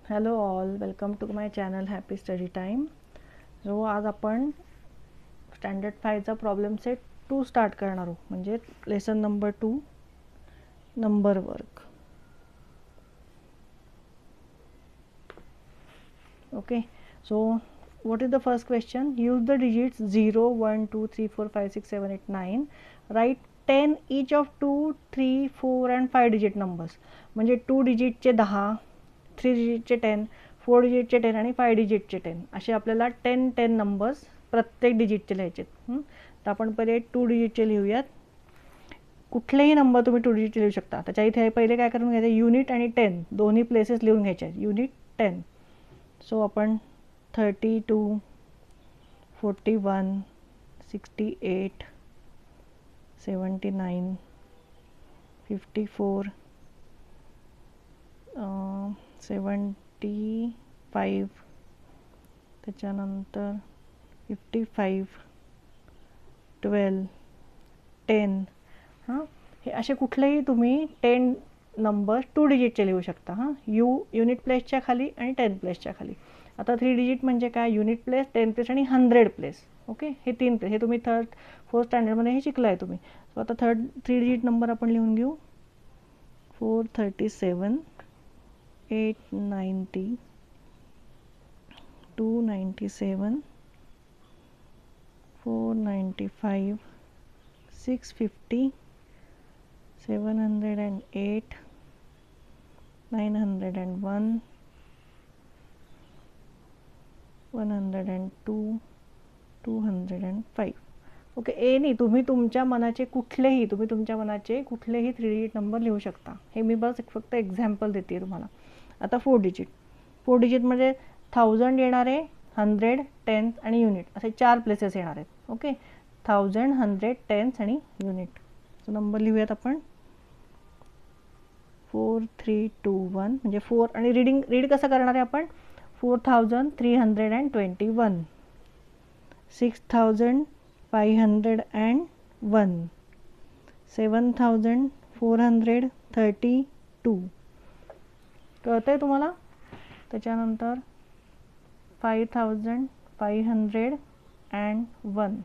Hello all, welcome to my channel happy study time. जो आज आपण स्टँडर्ड 5चा प्रॉब्लेम सेट 2 स्टार्ट करणार आहोत, म्हणजे lesson number 2 number work. Okay, so what is the first question? Use the digits 0, 1, 2, 3, 4, 5, 6, 7, 8, 9. Write 10 each of 2, 3, 4 and 5 digit numbers. म्हणजे 2 डिजिटचे 10, 3 डिजिटचे 10, 4 डिजिटचे 10 आणि 5 डिजिटचे 10 असे आपल्याला 10 नंबर्स प्रत्येक डिजिटचे लिहायचे. तर आपण पहिले 2 डिजिटचे लिहूयात. कुठलेही नंबर तुम्ही 2 डिजिटचे लिहू शकता. त्याच्या इथे पहिले काय करून घ्यायचं, युनिट आणि 10 दोन्ही प्लेसेस लिहून घ्यायचे. युनिट 10. सो आपण 32, 41, 68, 79, 54, 75, त्याच्यानंतर 55, 12, 10. हे असे कुठलेही तुम्ही 10 नंबर 2 डिजिटचे लिहू शकता. युनिट प्लेसच्या खाली आणि 10 प्लेसच्या खाली. आता 3 डिजिट म्हणजे काय, युनिट प्लेस, 10 प्लेस आणि 100 प्लेस. ओके, हे 3 प्लेस, हे तुम्ही 4th स्टँडर्डमध्ये हे शिकलाय तुम्ही. सो आता 3 डिजिट नंबर आपण लिहून घेऊ. 437, 890, 297, 495, 650, 708, 901, 102, 205. ओके, एनी तुम्ही तुमच्या मनाचे कुठलेही 3 डिजिट नंबर लिहू शकता. हे मी बस फक्त एक्झाम्पल देते तुम्हाला. आता 4 डिजिट म्हणजे 1000 येणार आहे, 100, 10 आणि युनिट असे 4 प्लेसेस येणार आहेत. ओके, 1000, 100, 10 आणि युनिट. सो नंबर लिहूयात आपण. 4321 म्हणजे 4 आणि रीड कसं करणार आहे आपण, 4321, 6501, 7432. कळतंय तुम्हाला. त्याच्यानंतर 5501,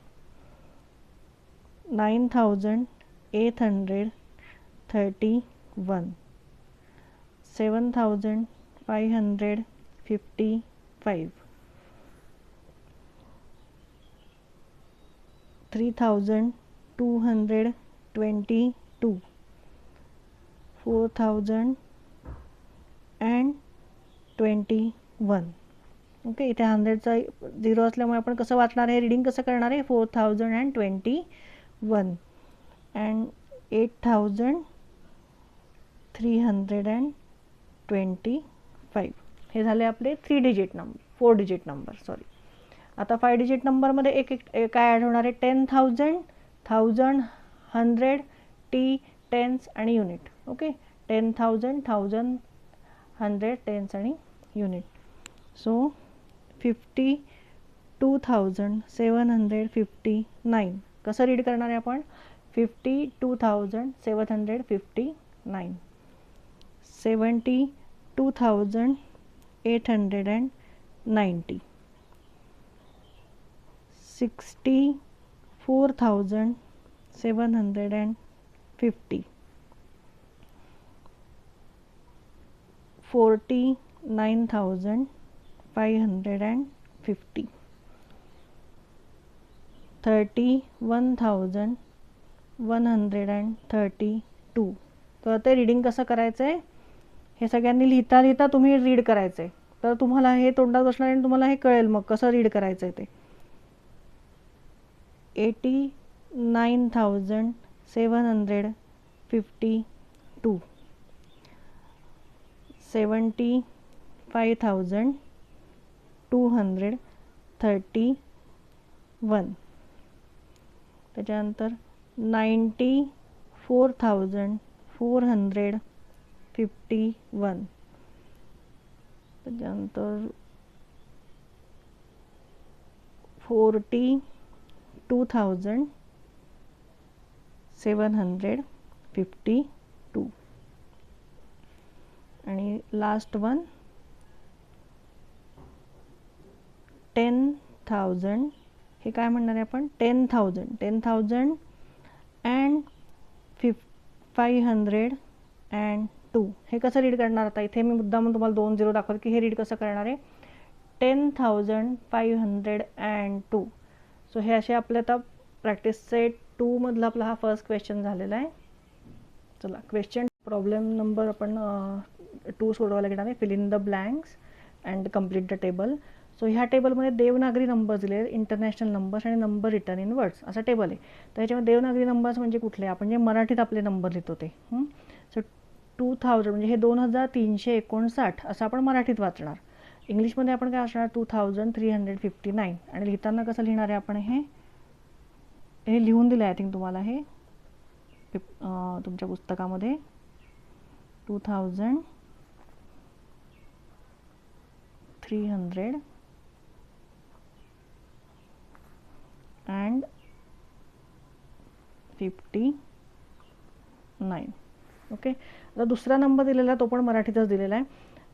9831, 7555, 3222, 4021. ओके, इथे 100चा 0 असल्यामुळे आपण कसं वाचणार आहे, रीडिंग कसं करणार आहे, 4021 अँड 8325. हे झाले आपले 4 डिजिट नंबर. सॉरी. आता 5 डिजिट नंबरमध्ये एक काय ॲड होणार आहे, 10,000, 1000, 100, टी, टेन्स आणि युनिट. ओके, 10,000, 1000, 100, टेन्स आणि युनिट. सो 52,759. कसं रीड करणार आहे आपण, 52,759, 72,890, 64,750, 49,550, 31,132. तर ते रीडिंग कसं करायचं आहे, हे सगळ्यांनी लिहिता तुम्ही रीड करायचं आहे. तर तुम्हाला हे तोंडात बसणार आणि तुम्हाला हे कळेल मग कसं रीड करायचं आहे ते. 89,752, 75,231. त्याच्यानंतर 94,451. त्याच्यानंतर 42,752 आणि लास्ट वन 10,000, हे काय म्हणणार आहे आपण, 10,000 अँड 502. हे कसं रीड करणार, आता इथे मी मुद्दाम तुम्हाला 2 0 दाखवलं की हे रीड कसं करणार आहे, 10,502. सो हे असे आपले आता प्रॅक्टिस सेट 2 मधला आपला हा फर्स्ट क्वेश्चन झालेला आहे. चला क्वेश्चन प्रॉब्लेम नंबर आपण 2 सोडवायला घेणार आहे. Fill in the blanks and complete the table. So ह्या टेबलमध्ये देवनागरी नंबर्स दिले, इंटरनॅशनल नंबर्स आणि नंबर रिटर्न इन वर्ड्स असा टेबल आहे. तर ह्याच्यामध्ये देवनागरी नंबर्स म्हणजे कुठले, आपण जे मराठीत आपले नंबर लिहितो ते. सो 2000 म्हणजे हे 2359 असं आपण मराठीत वाचणार. इंग्लिशमध्ये आपण काय असणार, 2359. आणि लिहिताना कसं लिहिणार आहे आपण, हे लिहून दिलं आहे आय थिंक तुम्हाला, हे तुमच्या पुस्तकामध्ये 2359 and 59. ओके. आता दुसरा नंबर दिलेला तो पण मराठीतच दिलेला आहे,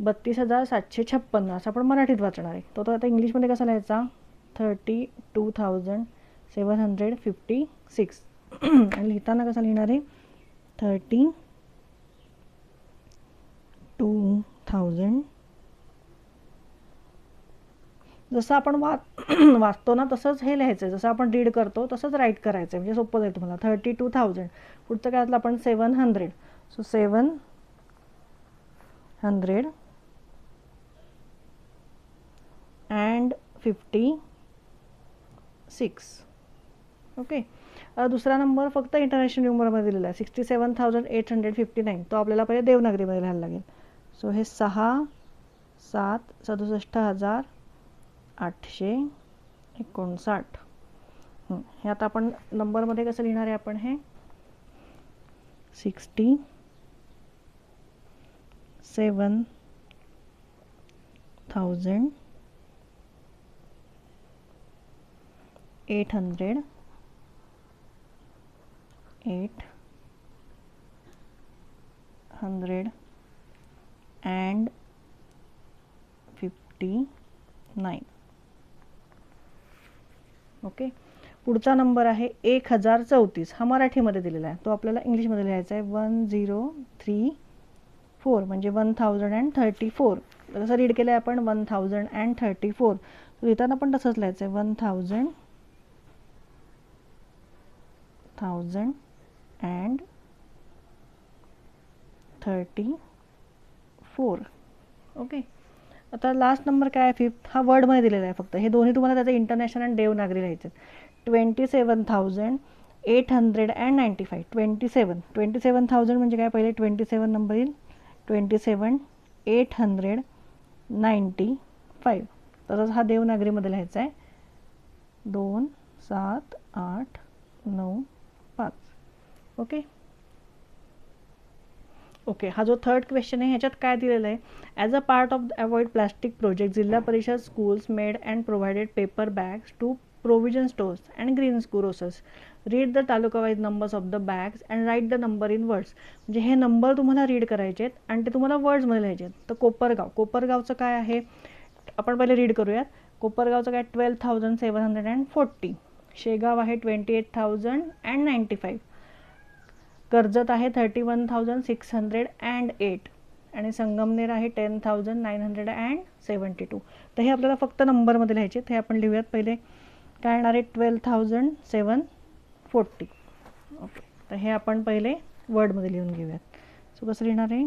32,756 असं आपण मराठीत वाचणार आहे. तो आता इंग्लिशमध्ये कसा लिहायचा, 32,756. आणि लिहिताना कसं लिहिणार आहे, 32,000. जसं आपण वाचतो ना तसंच हे लिहायचं, जसं आपण रीड करतो तसंच राईट करायचं, म्हणजे सोपं जाईल तुम्हाला. 32,000 पुढचं काय असलं आपण 700. So 700 and 56. ओके. दुसरा नंबर फक्त इंटरनॅशनल न्यूमरमध्ये दिलेला आहे, 67,859. तो आपल्याला पहिले देवनागरीमध्ये लिहायला लागेल. सो हे 6,7,67,859. हे आता आपण नंबरमध्ये कसं लिहिणार आहे आपण, हे 67,859 and 59. ओके. पुढचा नंबर आहे 1034. हा मराठीमध्ये दिलेला आहे, तो आपल्याला इंग्लिशमध्ये लिहायचा आहे 1034 म्हणजे 1034. जसं रीड केलं आहे आपण 1034. लिहिताना पण तसंच लिहायचं आहे 1034. ओके. आता लास्ट नंबर काय आहे, 5th. हा वर्डमध्ये दिलेला आहे फक्त, हे दोन्ही तुम्हाला त्याचं इंटरनॅशनल आणि देवनागरी लिहायचे. 27,895. 27,000 म्हणजे काय, पहिले 27 नंबर येईल, 27,895. तसंच हा देवनागरीमध्ये लिहायचा आहे 27895. ओके. ओके. हा जो थर्ड क्वेश्चन आहे ह्याच्यात काय दिलेलं आहे, as a part of avoid plastic project Zilla Parishad schools made and provided paper bags to provision stores and green grocers. Read the taluka wise numbers of the bags and write the number in words. म्हणजे हे number तुम्हाला read करायचे आहेत आणि ते तुम्हाला वर्ड्समध्ये लिहायचे आहेत. तर कोपरगावचं काय आहे आपण पहिले रीड करूयात. कोपरगावचं काय, 12,740. शेगाव आहे 28,095. कर्जत आहे 31,608 आणि संगमनेर आहे 10,972. तर हे आपल्याला फक्त नंबरमध्ये लिहायचे. हे आपण लिहूयात. पहिले काय येणार आहे, 12,740. ओके. तर हे आपण पहिले वर्डमध्ये लिहून घेऊयात. सो कसं लिहिणार आहे,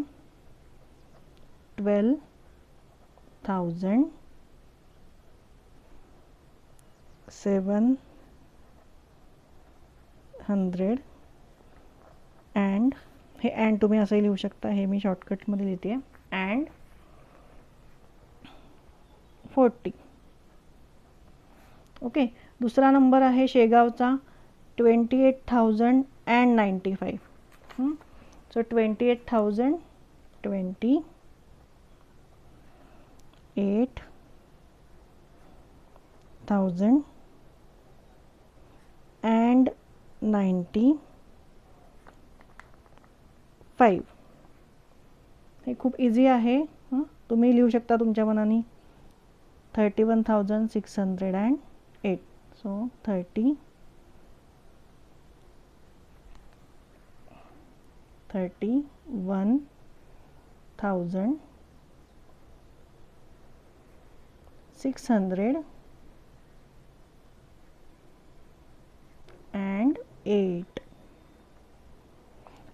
12,700 अँड, हे अँड तुम्ही असंही लिहू शकता, हे मी शॉर्टकटमध्ये लिहिते, अँड 40. ओके. दुसरा नंबर आहे शेगावचा 28,095. So 28,000 and 95. हे खूप इझी आहे, तुम्ही लिहू शकता तुमच्या मनाने. 31,608. So 31,608.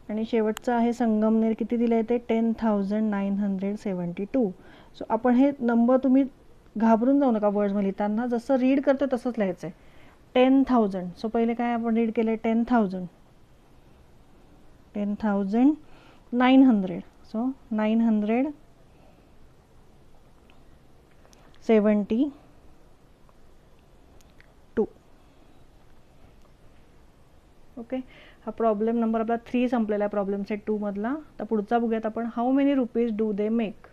आणि शेवटचं आहे संगमनेर, किती दिलं आहे ते 10,972. सो आपण हे नंबर, तुम्ही घाबरून जाऊ नका वर्ड्समध्ये लिहिताना, जसं रीड करतो तसंच लिहायचं आहे. 10,000. सो पहिले काय आपण रीड केलं आहे 10,000. 10,900. सो 972. ओके, हा प्रॉब्लेम नंबर आपला 3 संपलेला आहे प्रॉब्लेम सेट 2 मधला. तर पुढचा बघूयात आपण, how many rupees do they make.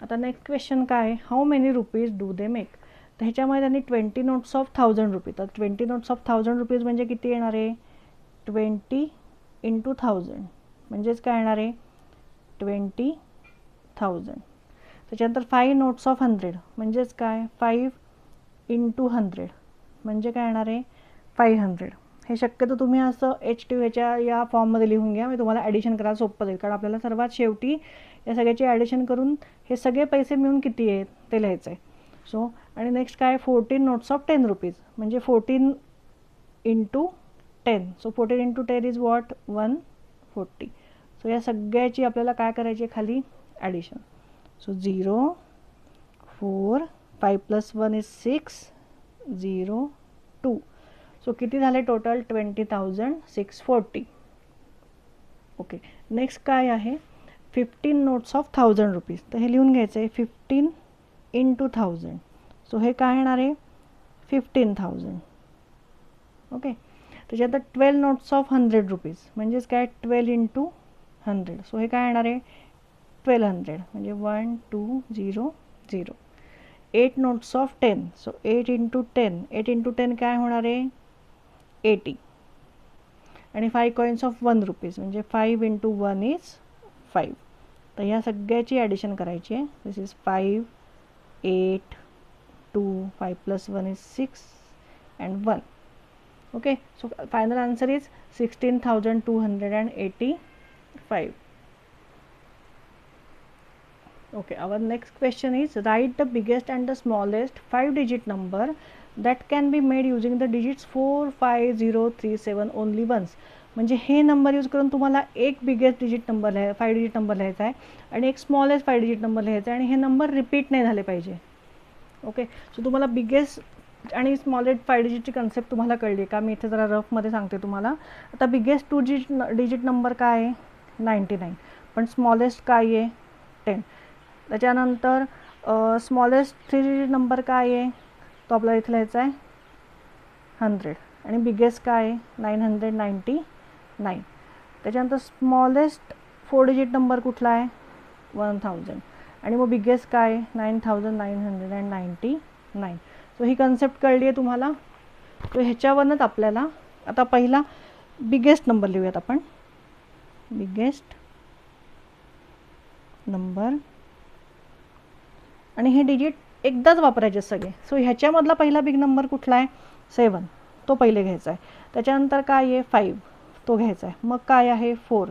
आता नेक्स्ट क्वेश्चन काय आहे, how many rupees do they make. तर ह्याच्यामध्ये त्यांनी 20 नोट्स ऑफ 1000 रुपीज. तर 20 नोट्स ऑफ 1000 रुपीज म्हणजे किती येणार आहे, 20 × 1000 म्हणजेच काय येणार आहे 20,000. त्याच्यानंतर 5 नोट्स ऑफ 100 म्हणजेच काय 5 × 100 म्हणजे काय येणार आहे 500. हे शक्यतो तुम्ही असं H2 ह्याच्या या फॉर्ममध्ये लिहून घ्या, मी तुम्हाला ॲडिशन करायला सोपं जाईल, कारण आपल्याला सर्वात शेवटी या सगळ्याची ॲडिशन करून हे सगळे पैसे मिळून किती आहेत ते लिहायचं आहे. सो आणि नेक्स्ट काय 14 नोट्स ऑफ 10 रुपीज म्हणजे 14 × 10. So 14 × 10 is what 140. सो या सगळ्याची आपल्याला काय करायची आहे खाली ॲडिशन. So 0 4 5 + 1 is 6 0 2. सो किती झाले टोटल 20,640. ओके, नेक्स्ट काय आहे 15 नोट्स ऑफ 1000 रुपीज. तर हे लिहून घ्यायचं आहे 15 × 1000. सो हे काय येणार आहे 15,000. ओके, त्याच्यानंतर 12 नोट्स ऑफ 100 रुपीज म्हणजेच काय 12 × 100. सो हे काय येणार आहे 1200 म्हणजे 1 2 0 0. 8 नोट्स ऑफ 10. सो 8 × 10. 8 × 10 काय होणार आहे 80. आणि 5 कॉईन्स ऑफ 1 रुपीज म्हणजे 5 × 1 इज 5. तर ह्या सगळ्याची ॲडिशन करायची आहे. This is 5 8 2 5 + 1 is 6 and 1. Okay, so final answer is 16,285. Okay, our next question is, write the biggest and the smallest 5-digit number that can be made using the digits 4 5 0 3 7 only once. म्हणजे हे number use करून तुम्हाला एक biggest digit number 5 digit number लिहायचा आहे आणि एक smallest 5 digit number लिहायचा आहे आणि हे नंबर रिपीट नाही झाले पाहिजे. ओके, सो तुम्हाला बिगेस्ट आणि स्मॉलेस्ट 5 डिजिटची कन्सेप्ट तुम्हाला कळली का, मी इथे जरा रफमध्ये सांगते तुम्हाला. आता बिगेस्ट 2 डिजिट नंबर काय आहे 99, पण स्मॉलेस्ट काय आहे 10. त्याच्यानंतर स्मॉलेस्ट 3 डिजिट नंबर काय आहे तो आपल्याला इथे लिहायचा आहे 100 आणि बिगेस्ट काय आहे 999. त्याच्यानंतर स्मॉलेस्ट 4 डिजिट नंबर कुठला आहे 1000 आणि मग बिगेस्ट काय आहे 9999. सो ही कन्सेप्ट कळली आहे तुम्हाला. तो ह्याच्यावरनंच आपल्याला आता पहिला बिगेस्ट नंबर लिहूयात आपण. बिगेस्ट नंबर आणि हे डिजिट एकदाच वापरायचे सगळे. सो ह्याच्यामधला पहिला बिग नंबर कुठला आहे 7, तो पहिले घ्यायचा आहे. त्याच्यानंतर काय आहे 5, तो घ्यायचा आहे. मग काय आहे 4,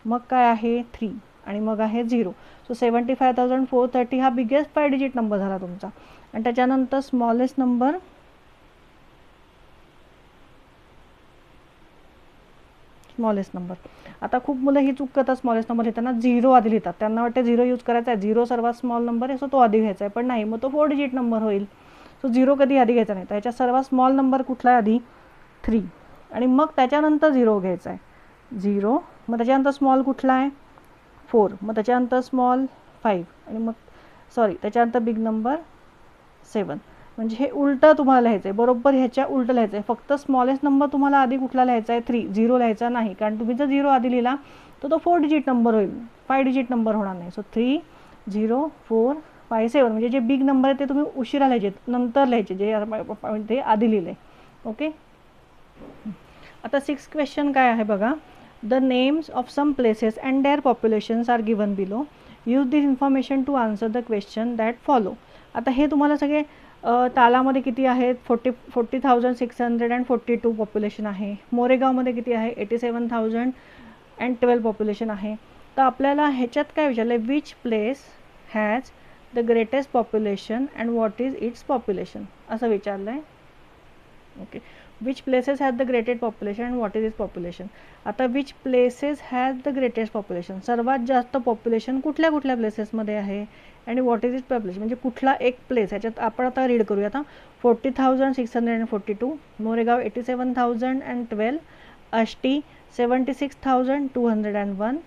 मग काय आहे 3 आणि मग आहे 0. सो 75,430 हा बिगेस्ट 5 डिजिट नंबर झाला तुमचा. आणि त्याच्यानंतर स्मॉलेस्ट नंबर आता खूप मुलं ही चूक करतात, स्मॉलेस्ट नंबर लिहिताना 0 आधी लिहितात. त्यांना वाटतं 0 यूज करायचा आहे, 0 सर्वात स्मॉल नंबर आहे सो तो आधी घ्यायचा आहे, पण नाही, मग तो 4 डिजिट नंबर होईल. सो 0 कधी आधी घ्यायचा नाही. त्याच्या सर्वात स्मॉल नंबर कुठला आहे आधी 3 आणि मग त्याच्यानंतर 0 घ्यायचा आहे 0. मग त्याच्यानंतर स्मॉल कुठला आहे 4, मग त्याच्यानंतर स्मॉल 5 आणि मग त्याच्यानंतर बिग नंबर 7. म्हणजे हे उलटं तुम्हाला लिहायचं आहे, बरोबर ह्याच्या उलटं लिहायचं आहे. फक्त स्मॉलेस्ट नंबर तुम्हाला आधी कुठला लिहायचा आहे 3, 0 लिहायचा नाही, कारण तुम्ही जर 0 आधी लिहिला तर तो 4 डिजिट नंबर होईल, 5 डिजिट नंबर होणार नाही. सो 3 0 4 5 7 म्हणजे जे बिग नंबर आहे ते तुम्ही उशिरा लिहायचे, नंतर लिहायचे, जे ते आधी लिहिले. ओके, आता 6 क्वेश्चन काय आहे बघा. The names of some places and their populations are given below. Use this information to answer the question that follow. आता हे तुम्हाला सगळे तालामध्ये किती आहेत, 40,642 पॉप्युलेशन आहे. मोरेगावमध्ये किती आहे, 87,012 पॉप्युलेशन आहे. तर आपल्याला ह्याच्यात काय विचारलं आहे, which place has the greatest population and what is its population असं विचारलं आहे. Okay, which places has the greatest population and what is its population. आता which places has the greatest population, सर्वात जास्त पॉप्युलेशन कुठल्या कुठल्या प्लेसेसमध्ये आहे, आणि व्हॉट इज इट्स पॉप्युलेशन म्हणजे कुठला एक प्लेस. ह्याच्यात आपण आता रीड करूया. आता 40,642, मोरेगाव 87,012, आष्टी 76,201,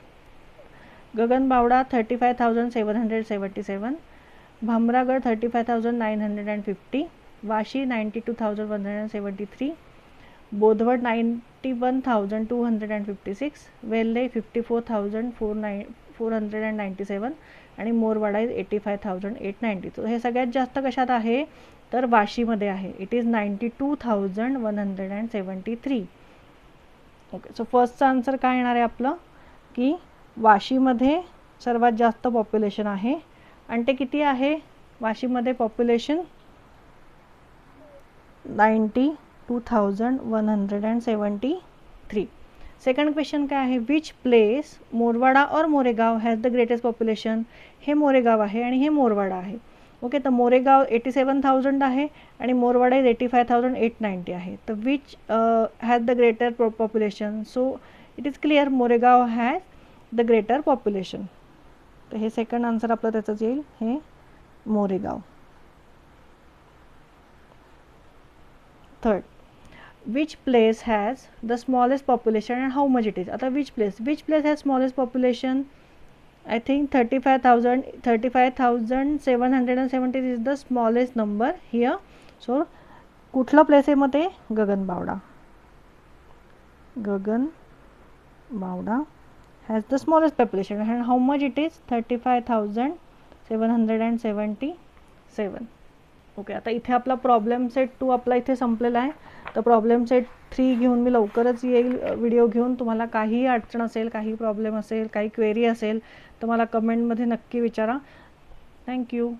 गगनबावडा 35,777, भामरागड 35,950, वाशी 92,173, बोधवड 91,256, वेल्हे 54,497 आणि मोरवाडा इज 85,890. तर हे सगळ्यात जास्त कशात आहे, तर वाशीमध्ये आहे. It is 92,173. ओके, सो फर्स्टचा आन्सर काय येणार आहे आपलं, की वाशीमध्ये सर्वात जास्त पॉप्युलेशन आहे. आणि ते किती आहे वाशीमध्ये पॉप्युलेशन, 92,173. सेकंड क्वेश्चन काय आहे, विच प्लेस, मोरवाडा और Moregaon has the greatest population. हे मोरेगाव आहे आणि हे मोरवाडा आहे. ओके, तर मोरेगाव 87,000 आहे आणि मोरवाडा इज 85,890 आहे. तर which has the greater population. So it is clear, Moregaon has the greater population. तर हे सेकंड आन्सर आपलं त्याचंच येईल, हे Moregaon. Third, which place has the smallest population and how much it is. आता which place has smallest population, I think 35,770 is the smallest number here. So कुठला place आहे मग ते, Gaganbawda. Gaganbawda has the smallest population and how much it is, 35,777. Okay, आता इथे आपला problem set 2 आपला इथे संपलेला आहे. तर प्रॉब्लेम सेट 3 घेऊन मी लवकरच येईल व्हिडिओ घेऊन. तुम्हाला काही अडचण असेल, काही प्रॉब्लेम असेल, काही क्वेरी असेल तर मला कमेंटमध्ये नक्की विचारा. थँक्यू.